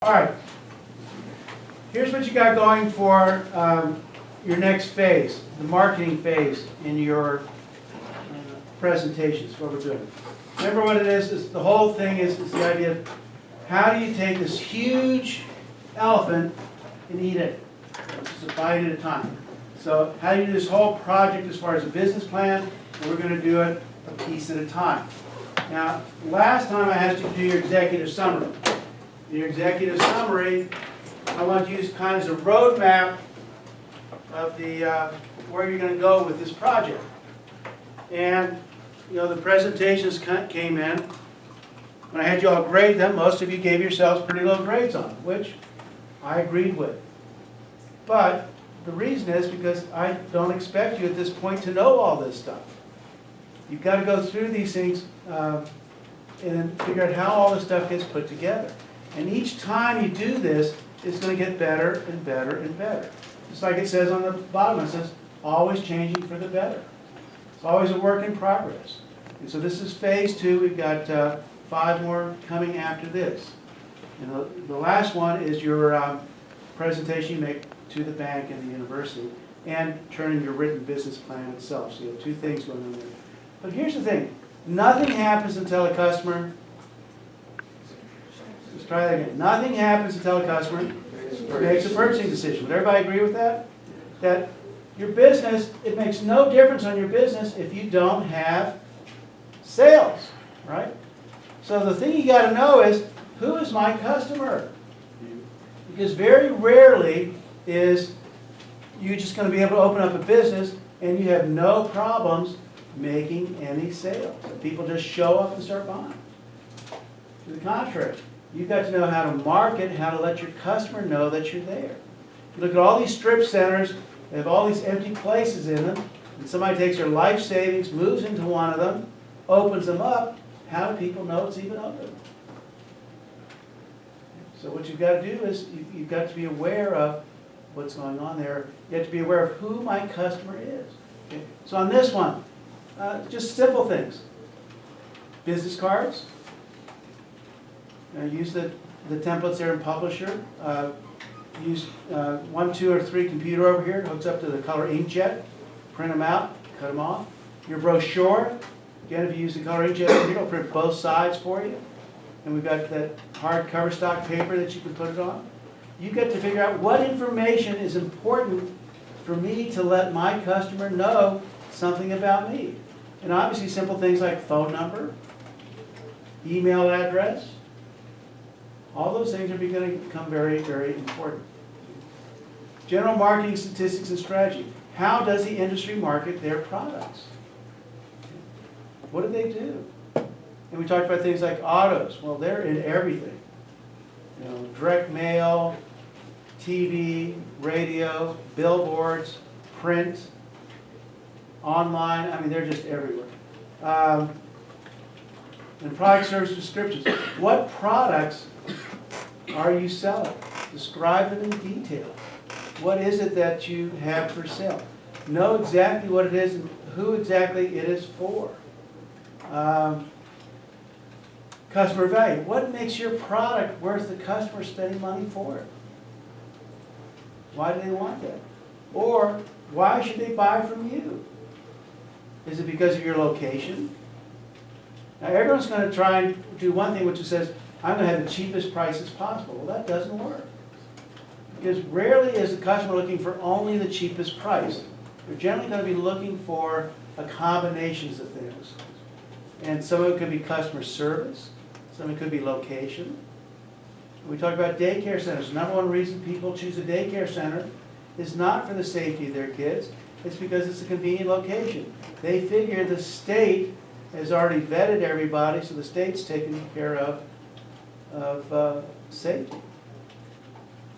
All right, here's what you got going for your next phase, the marketing phase in your presentations, what we're doing. Remember what it is the whole thing is the idea of how do you take this huge elephant and eat it, just a bite at a time. So how do you do this whole project as far as a business plan, and we're going to do it a piece at a time. Now, last time I asked you to do your executive summary. Your executive summary, I want to use kind of as a roadmap of the where you're going to go with this project. And you know, the presentations came in. When I had you all grade them, most of you gave yourselves pretty low grades on them, which I agreed with. But the reason is because I don't expect you at this point to know all this stuff. You've got to go through these things and figure out how all this stuff gets put together. And each time you do this, it's going to get better and better and better. Just like it says on the bottom, it says, always changing for the better. It's always a work in progress. And so this is phase 2. We've got 5 more coming after this. And the last one is your presentation you make to the bank and the university, and turning your written business plan itself. So you have 2 things going on there. But here's the thing. Nothing happens until a customer... Let's try that again. Nothing happens until a customer makes a purchasing decision. Would everybody agree with that? That your business, it makes no difference on your business if you don't have sales, right? So the thing you got to know is, who is my customer? Because very rarely is you just going to be able to open up a business and you have no problems making any sales. People just show up and start buying. To the contrary, you've got to know how to market, how to let your customer know that you're there. You look at all these strip centers, they have all these empty places in them, and somebody takes their life savings, moves into one of them, opens them up. How do people know it's even open? So what you've got to do is you've got to be aware of what's going on there. You have to be aware of who my customer is. Okay? So on this one, just simple things. Business cards. Use the templates there in Publisher. Use 1, 2, or 3 computer over here. It hooks up to the color inkjet. Print them out, cut them off. Your brochure. Again, if you use the color inkjet, it'll print both sides for you. And we've got that hard cover stock paper that you can put it on. You get to figure out what information is important for me to let my customer know something about me. And obviously simple things like phone number, email address, all those things are going to become very, very important. General marketing statistics and strategy. How does the industry market their products? What do they do? And we talked about things like autos. Well, they're in everything. You know, direct mail, TV, radio, billboards, print, online. I mean, they're just everywhere. And product service descriptions. What products are you selling? Describe them in detail. What is it that you have for sale? Know exactly what it is and who exactly it is for. Customer value. What makes your product worth the customer spending money for it? Why do they want that? Or why should they buy from you? Is it because of your location? Now everyone's going to try and do one thing, which is says, I'm going to have the cheapest prices possible. Well, that doesn't work. Because rarely is the customer looking for only the cheapest price. They're generally going to be looking for a combinations of things. And some of it could be customer service. Some of it could be location. We talked about daycare centers. The number one reason people choose a daycare center is not for the safety of their kids. It's because it's a convenient location. They figure the state has already vetted everybody, so the state's taking care of safety.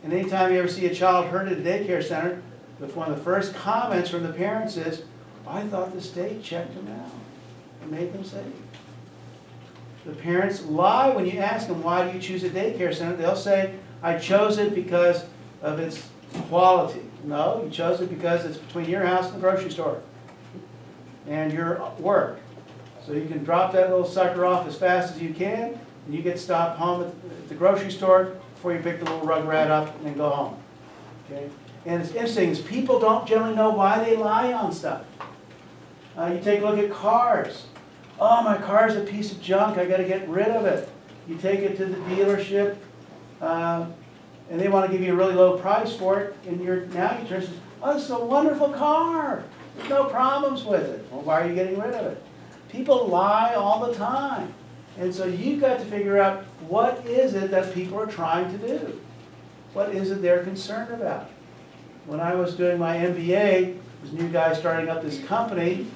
And anytime you ever see a child hurt at a daycare center, one of the first comments from the parents is, I thought the state checked them out and made them safe. The parents lie when you ask them, why do you choose a daycare center? They'll say, I chose it because of its quality. No, you chose it because it's between your house and the grocery store and your work. So you can drop that little sucker off as fast as you can, and you get stopped home at the grocery store before you pick the little rug rat up and then go home. Okay? And it's interesting is people don't generally know why they lie on stuff. You take a look at cars. Oh, my car's a piece of junk. I got to get rid of it. You take it to the dealership, and they want to give you a really low price for it. And now you turn and say, "Oh, this is a wonderful car. There's no problems with it." Well, why are you getting rid of it? People lie all the time. And so you've got to figure out what is it that people are trying to do. What is it they're concerned about? When I was doing my MBA, this new guy starting up this company,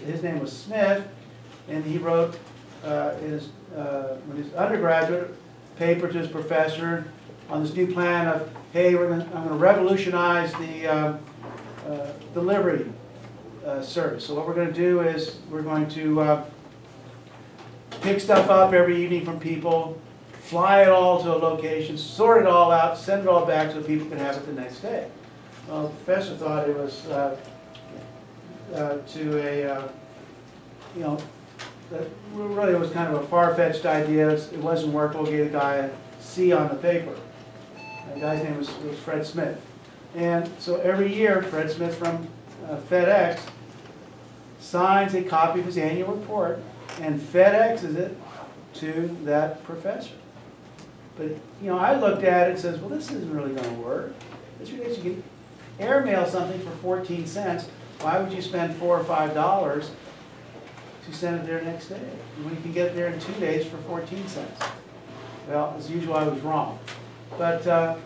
his name was Smith, and he wrote his undergraduate paper to his professor on this new plan of, hey, I'm going to revolutionize the delivery service. So what we're going to do is we're going to pick stuff up every evening from people, fly it all to a location, sort it all out, send it all back so people can have it the next day. Well, the professor thought it was that really was kind of a far-fetched idea. It wasn't workable. Gave the guy a C on the paper. The guy's name was Fred Smith. And so every year, Fred Smith from FedEx signs a copy of his annual report and FedExes it to that professor. But I looked at it and says, well, this isn't really going to work. It's because you can airmail something for 14 cents. Why would you spend $4 or $5 to send it there next day when you can get it there in 2 days for 14 cents? Well, as usual, I was wrong. But to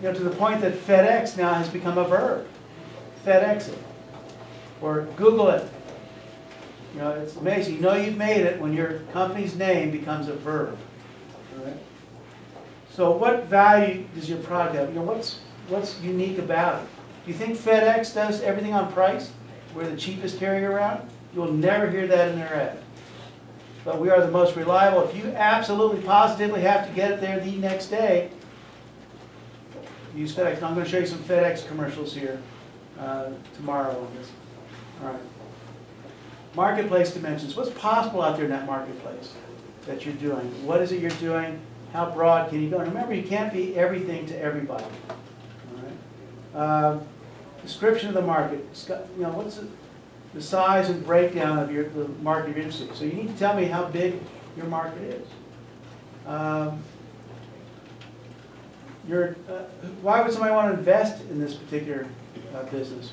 the point that FedEx now has become a verb. FedEx it. Or Google it. It's amazing. You've made it when your company's name becomes a verb. All right? So what value does your product have? What's unique about it? Do you think FedEx does everything on price? We're the cheapest carrier around? You'll never hear that in their ad. But we are the most reliable. If you absolutely positively have to get it there the next day, use FedEx. I'm going to show you some FedEx commercials here tomorrow on this. All right. Marketplace dimensions. What's possible out there in that marketplace that you're doing? What is it you're doing? How broad can you go? And remember, you can't be everything to everybody. All right. Description of the market. What's the size and breakdown of the market you're interested in? So you need to tell me how big your market is. Why would somebody want to invest in this particular business?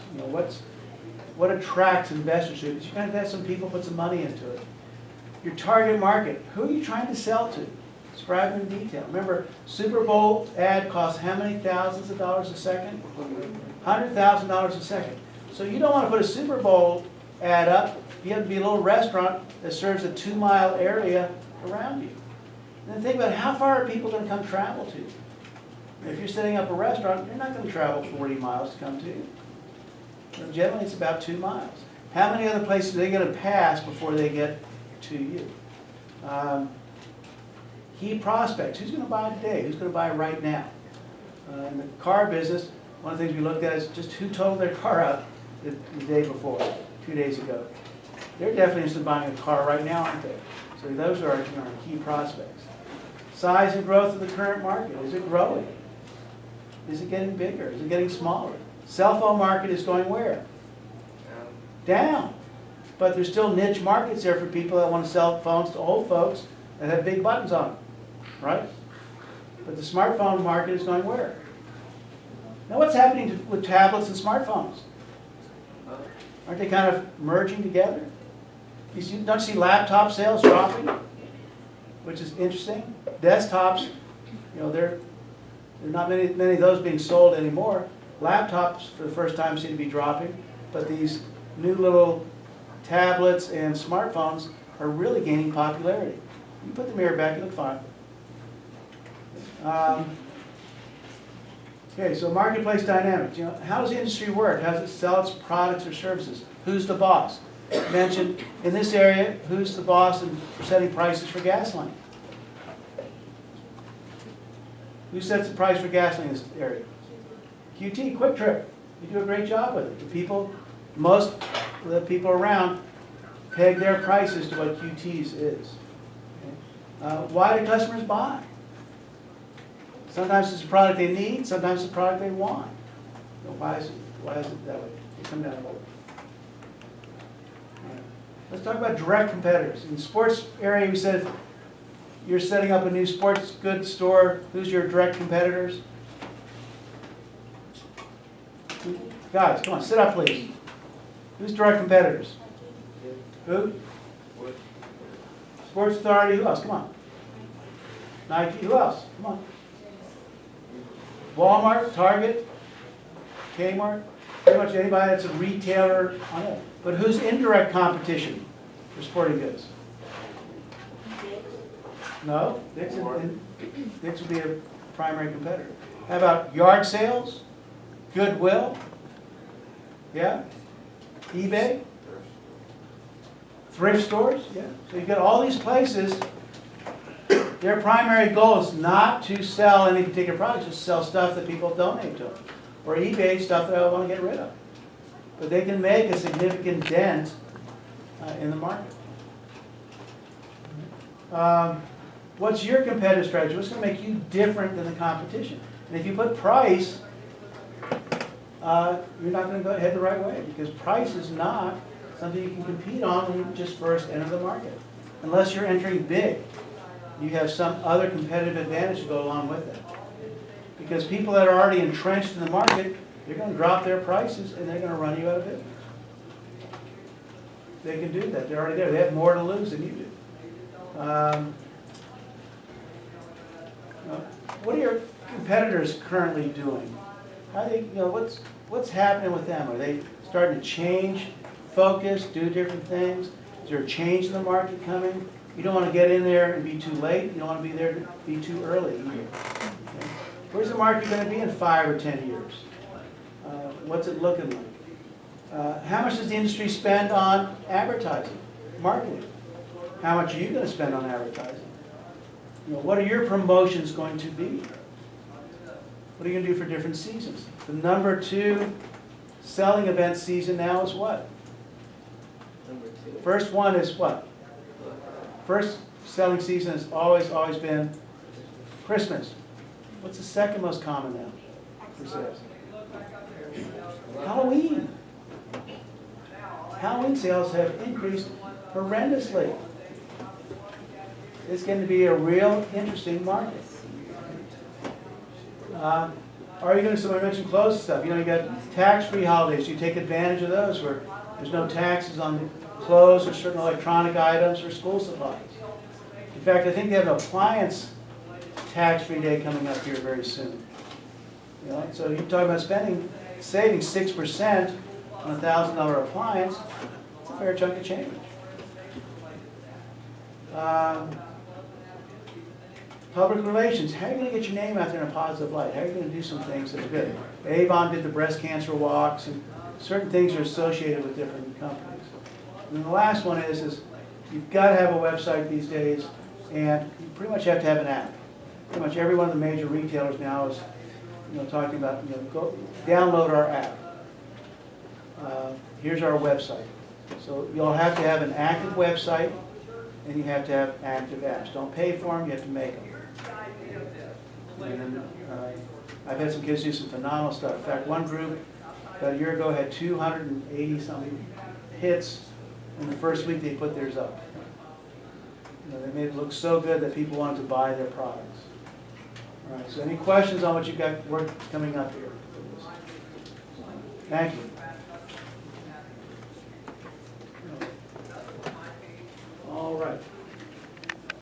What attracts investors to it? Because you got to have some people put some money into it. Your target market. Who are you trying to sell to? Describe in detail. Remember, Super Bowl ad costs how many thousands of dollars a second? $100,000 a second. So you don't want to put a Super Bowl ad up. You have to be a little restaurant that serves a 2-mile area around you. And then think about how far are people going to come travel to you? If you're setting up a restaurant, you're not going to travel 40 miles to come to you. Generally, it's about 2 miles. How many other places are they going to pass before they get to you? Key prospects. Who's going to buy today? Who's going to buy right now? In the car business, one of the things we looked at is just who totaled their car out the day before, 2 days ago. They're definitely interested in buying a car right now, aren't they? So those are our key prospects. Size and growth of the current market. Is it growing? Is it getting bigger? Is it getting smaller? Cell phone market is going where? Down. But there's still niche markets there for people that want to sell phones to old folks that have big buttons on them, right? But the smartphone market is going where? Now what's happening with tablets and smartphones? Aren't they kind of merging together? Don't you see laptop sales dropping? Which is interesting. Desktops, there are not many of those being sold anymore. Laptops, for the first time, seem to be dropping, but these new little tablets and smartphones are really gaining popularity. You put the mirror back, you look fine. Okay, so marketplace dynamics. How does the industry work? How does it sell its products or services? Who's the boss? Mentioned in this area, who's the boss in setting prices for gasoline? Who sets the price for gasoline in this area? QT, Quick Trip. You do a great job with it. Most of the people around peg their prices to what QT's is. Okay? Why do customers buy? Sometimes it's a product they need, sometimes it's a product they want. So why is it that way? We'll come down to it. Let's talk about direct competitors. In the sports area, we said if you're setting up a new sports goods store, who's your direct competitors? Guys, come on, sit up, please. Who's direct competitors? Who? Sports Authority, who else? Come on. Nike, who else? Come on. Walmart, Target, Kmart, pretty much anybody that's a retailer on it. But who's indirect competition for sporting goods? No, Dick's would be a primary competitor. How about yard sales? Goodwill? Yeah? eBay? Thrift stores? Yeah. So you've got all these places. Their primary goal is not to sell any particular product, just sell stuff that people donate to them. Or eBay, stuff that I want to get rid of. But they can make a significant dent in the market. What's your competitive strategy? What's going to make you different than the competition? And if you put price, you're not going to head the right way, because price is not something you can compete on when you just first enter the market. Unless you're entering big, you have some other competitive advantage to go along with it. Because people that are already entrenched in the market, they're going to drop their prices and they're going to run you out of business. They can do that. They're already there. They have more to lose than you do. What are your competitors currently doing? How they, what's happening with them? Are they starting to change, focus, do different things? Is there a change in the market coming? You don't want to get in there and be too late. You don't want to be there to be too early either. Okay? Where's the market going to be in 5 or 10 years? What's it looking like? How much does the industry spend on advertising, marketing? How much are you going to spend on advertising? What are your promotions going to be? What are you going to do for different seasons? The number 2 selling event season now is what? Number 2. First one is what? First selling season has always been Christmas. What's the second most common now for sales? Halloween. Halloween sales have increased horrendously. It's going to be a real interesting market. Are you going to, somebody mentioned clothes stuff. You got tax-free holidays. You take advantage of those where there's no taxes on clothes or certain electronic items or school supplies. In fact, I think they have an appliance tax-free day coming up here very soon. So you're talking about saving 6% on a $1,000 appliance. It's a fair chunk of change. Public relations. How are you going to get your name out there in a positive light? How are you going to do some things that are good? Avon did the breast cancer walks, and certain things are associated with different companies. And then the last one is you've got to have a website these days, and you pretty much have to have an app. Pretty much every one of the major retailers now is talking about, go download our app. Here's our website. So you'll have to have an active website, and you have to have active apps. Don't pay for them, you have to make them. And then, I've had some kids do some phenomenal stuff. In fact, one group about a year ago had 280-something hits in the first week they put theirs up. They made it look so good that people wanted to buy their products. All right, so any questions on what you've got work coming up here? Thank you.